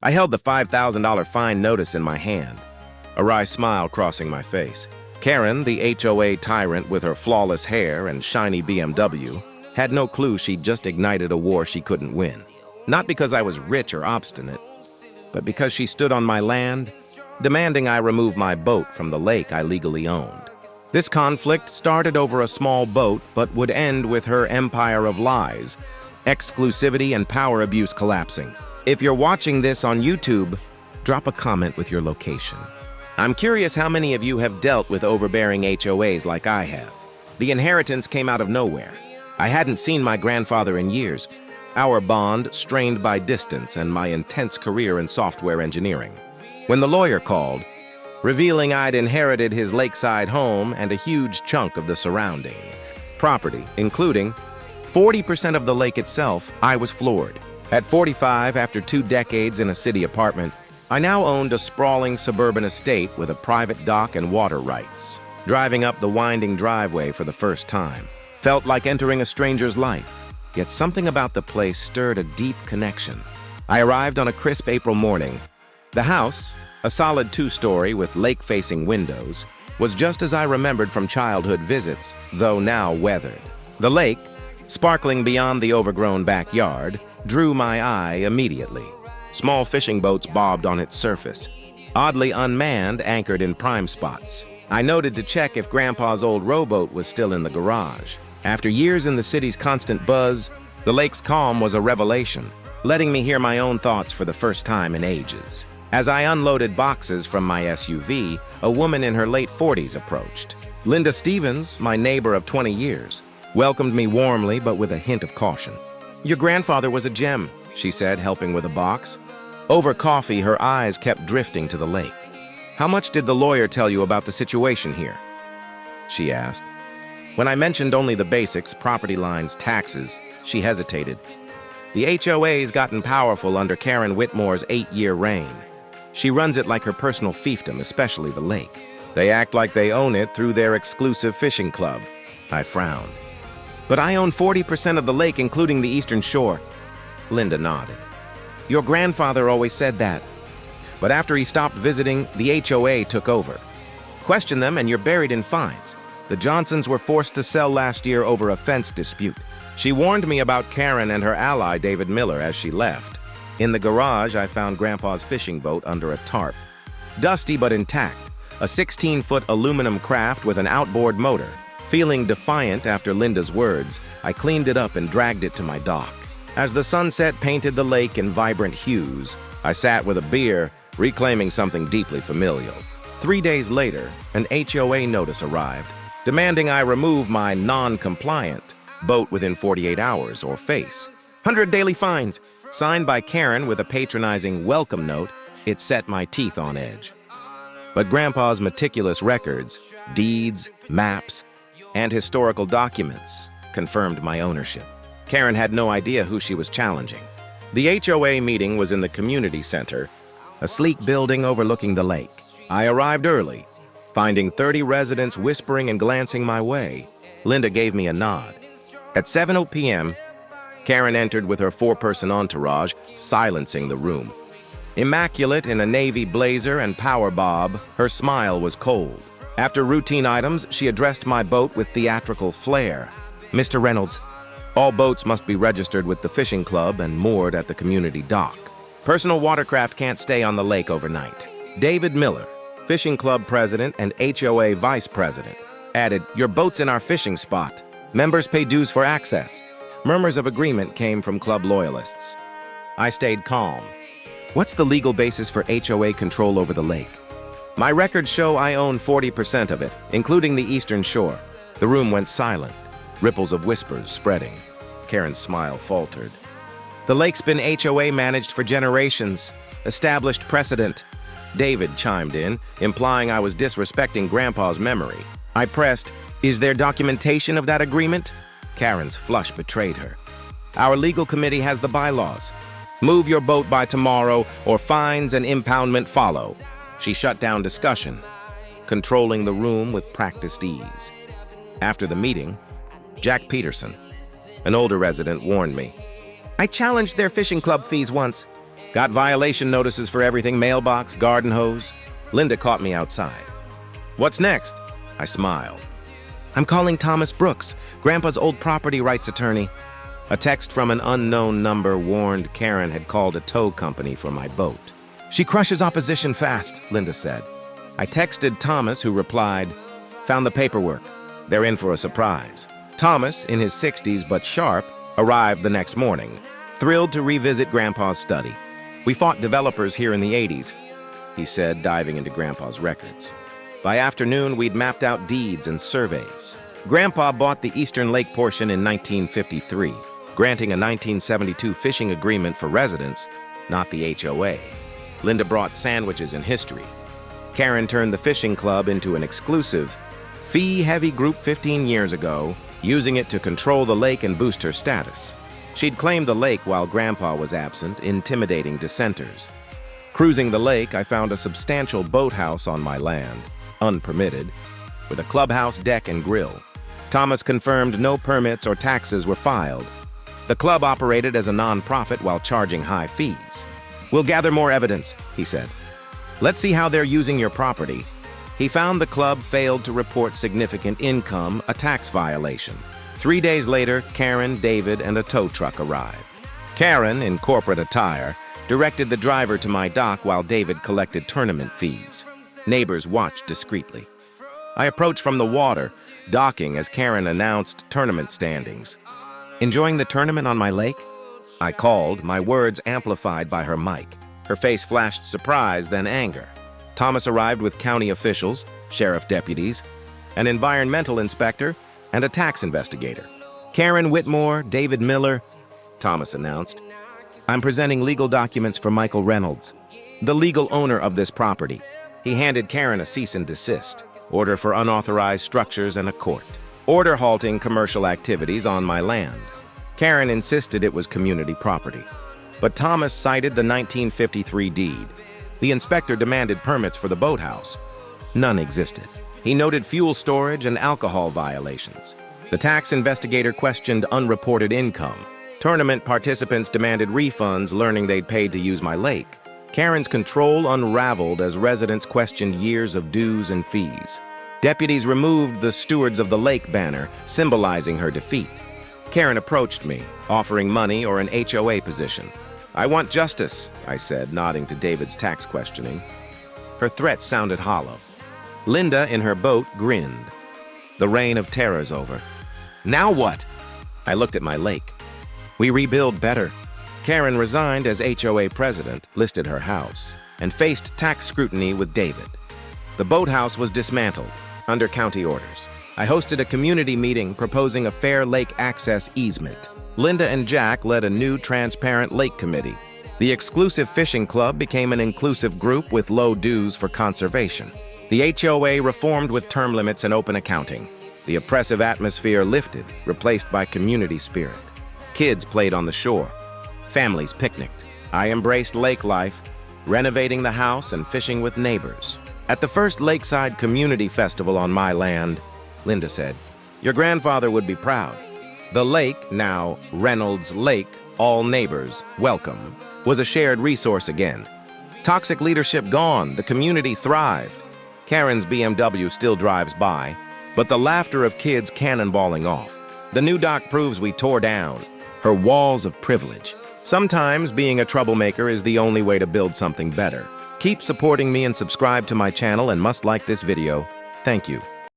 I held the $5,000 fine notice in my hand, a wry smile crossing my face. Karen, the HOA tyrant with her flawless hair and shiny BMW, had no clue she'd just ignited a war she couldn't win. Not because I was rich or obstinate, but because she stood on my land, demanding I remove my boat from the lake I legally owned. This conflict started over a small boat, but would end with her empire of lies, exclusivity, and power abuse collapsing. If you're watching this on YouTube, drop a comment with your location. I'm curious how many of you have dealt with overbearing HOAs like I have. The inheritance came out of nowhere. I hadn't seen my grandfather in years, our bond strained by distance and my intense career in software engineering. When the lawyer called, revealing I'd inherited his lakeside home and a huge chunk of the surrounding property, including 40% of the lake itself, I was floored. At 45, after 2 decades in a city apartment, I now owned a sprawling suburban estate with a private dock and water rights. Driving up the winding driveway for the first time felt like entering a stranger's life, yet something about the place stirred a deep connection. I arrived on a crisp April morning. The house, a solid 2-story with lake-facing windows, was just as I remembered from childhood visits, though now weathered. The lake, sparkling beyond the overgrown backyard, drew my eye immediately. Small fishing boats bobbed on its surface, oddly unmanned, anchored in prime spots. I noted to check if Grandpa's old rowboat was still in the garage. After years in the city's constant buzz, the lake's calm was a revelation, letting me hear my own thoughts for the first time in ages. As I unloaded boxes from my SUV, a woman in her late 40s approached. Linda Stevens, my neighbor of 20 years, welcomed me warmly but with a hint of caution. "Your grandfather was a gem," she said, helping with a box. Over coffee, her eyes kept drifting to the lake. "How much did the lawyer tell you about the situation here?" she asked. When I mentioned only the basics, property lines, taxes, she hesitated. The HOA's gotten powerful under Karen Whitmore's 8-year reign. She runs it like her personal fiefdom, especially the lake. They act like they own it through their exclusive fishing club. I frowned. "But I own 40% of the lake, including the eastern shore." Linda nodded. "Your grandfather always said that. But after he stopped visiting, the HOA took over. Question them and you're buried in fines. The Johnsons were forced to sell last year over a fence dispute." She warned me about Karen and her ally, David Miller, as she left. In the garage, I found Grandpa's fishing boat under a tarp. Dusty but intact, a 16-foot aluminum craft with an outboard motor. Feeling defiant after Linda's words, I cleaned it up and dragged it to my dock. As the sunset painted the lake in vibrant hues, I sat with a beer, reclaiming something deeply familial. 3 days later, an HOA notice arrived, demanding I remove my non-compliant boat within 48 hours or face 100 daily fines. Signed by Karen with a patronizing welcome note, it set my teeth on edge. But Grandpa's meticulous records, deeds, maps, and historical documents confirmed my ownership. Karen had no idea who she was challenging. The HOA meeting was in the community center, a sleek building overlooking the lake. I arrived early, finding 30 residents whispering and glancing my way. Linda gave me a nod. At 7:00 p.m., Karen entered with her 4-person entourage, silencing the room. Immaculate in a navy blazer and power bob, her smile was cold. After routine items, she addressed my boat with theatrical flair. "Mr. Reynolds, all boats must be registered with the fishing club and moored at the community dock. Personal watercraft can't stay on the lake overnight." David Miller, fishing club president and HOA vice president, added, "Your boat's in our fishing spot. Members pay dues for access." Murmurs of agreement came from club loyalists. I stayed calm. "What's the legal basis for HOA control over the lake?" "My records show I own 40% of it, including the eastern shore." The room went silent, ripples of whispers spreading. Karen's smile faltered. "The lake's been HOA managed for generations. Established precedent." David chimed in, implying I was disrespecting Grandpa's memory. I pressed, "Is there documentation of that agreement?" Karen's flush betrayed her. "Our legal committee has the bylaws. Move your boat by tomorrow or fines and impoundment follow." She shut down discussion, controlling the room with practiced ease. After the meeting, Jack Peterson, an older resident, warned me. "I challenged their fishing club fees once. Got violation notices for everything: mailbox, garden hose. Linda caught me outside. What's next? I smiled. I'm calling Thomas Brooks, Grandpa's old property rights attorney. A text from an unknown number warned Karen had called a tow company for my boat. She crushes opposition fast, Linda said. I texted Thomas, who replied, found the paperwork. They're in for a surprise. Thomas, in his 60s but sharp, arrived the next morning, thrilled to revisit Grandpa's study. We fought developers here in the 80s, he said, diving into Grandpa's records. By afternoon, we'd mapped out deeds and surveys. Grandpa bought the Eastern Lake portion in 1953, granting a 1972 fishing agreement for residents, not the HOA. Linda brought sandwiches and history. Karen turned the fishing club into an exclusive, fee-heavy group 15 years ago, using it to control the lake and boost her status. She'd claimed the lake while Grandpa was absent, intimidating dissenters. Cruising the lake, I found a substantial boathouse on my land, unpermitted, with a clubhouse deck and grill. Thomas confirmed no permits or taxes were filed. The club operated as a non-profit while charging high fees. We'll gather more evidence, he said. Let's see how they're using your property. He found the club failed to report significant income, a tax violation. 3 days later, Karen, David, and a tow truck arrived. Karen, in corporate attire, directed the driver to my dock while David collected tournament fees. Neighbors watched discreetly. I approached from the water, docking as Karen announced tournament standings. Enjoying the tournament on my lake? I called, my words amplified by her mic. Her face flashed surprise, then anger. Thomas arrived with county officials, sheriff deputies, an environmental inspector, and a tax investigator. Karen Whitmore, David Miller, Thomas announced. I'm presenting legal documents for Michael Reynolds, the legal owner of this property. He handed Karen a cease and desist, order for unauthorized structures, and a court. Order halting commercial activities on my land. Karen insisted it was community property, but Thomas cited the 1953 deed. The inspector demanded permits for the boathouse. None existed. He noted fuel storage and alcohol violations. The tax investigator questioned unreported income. Tournament participants demanded refunds, learning they'd paid to use my lake. Karen's control unraveled as residents questioned years of dues and fees. Deputies removed the Stewards of the Lake banner, symbolizing her defeat. Karen approached me, offering money or an HOA position. I want justice, I said, nodding to David's tax questioning. Her threat sounded hollow. Linda, in her boat, grinned. The reign of terror's over. Now what? I looked at my lake. We rebuild better. Karen resigned as HOA president, listed her house, and faced tax scrutiny with David. The boathouse was dismantled, under county orders. I hosted a community meeting proposing a fair lake access easement. Linda and Jack led a new transparent lake committee. The exclusive fishing club became an inclusive group with low dues for conservation. The HOA reformed with term limits and open accounting. The oppressive atmosphere lifted, replaced by community spirit. Kids played on the shore. Families picnicked. I embraced lake life, renovating the house and fishing with neighbors. At the first Lakeside Community Festival on my land, Linda said, your grandfather would be proud. The lake, now Reynolds Lake, all neighbors, welcome, was a shared resource again. Toxic leadership gone, the community thrived. Karen's BMW still drives by, but the laughter of kids cannonballing off. The new dock proves we tore down her walls of privilege. Sometimes being a troublemaker is the only way to build something better. Keep supporting me and subscribe to my channel, and must like this video. Thank you.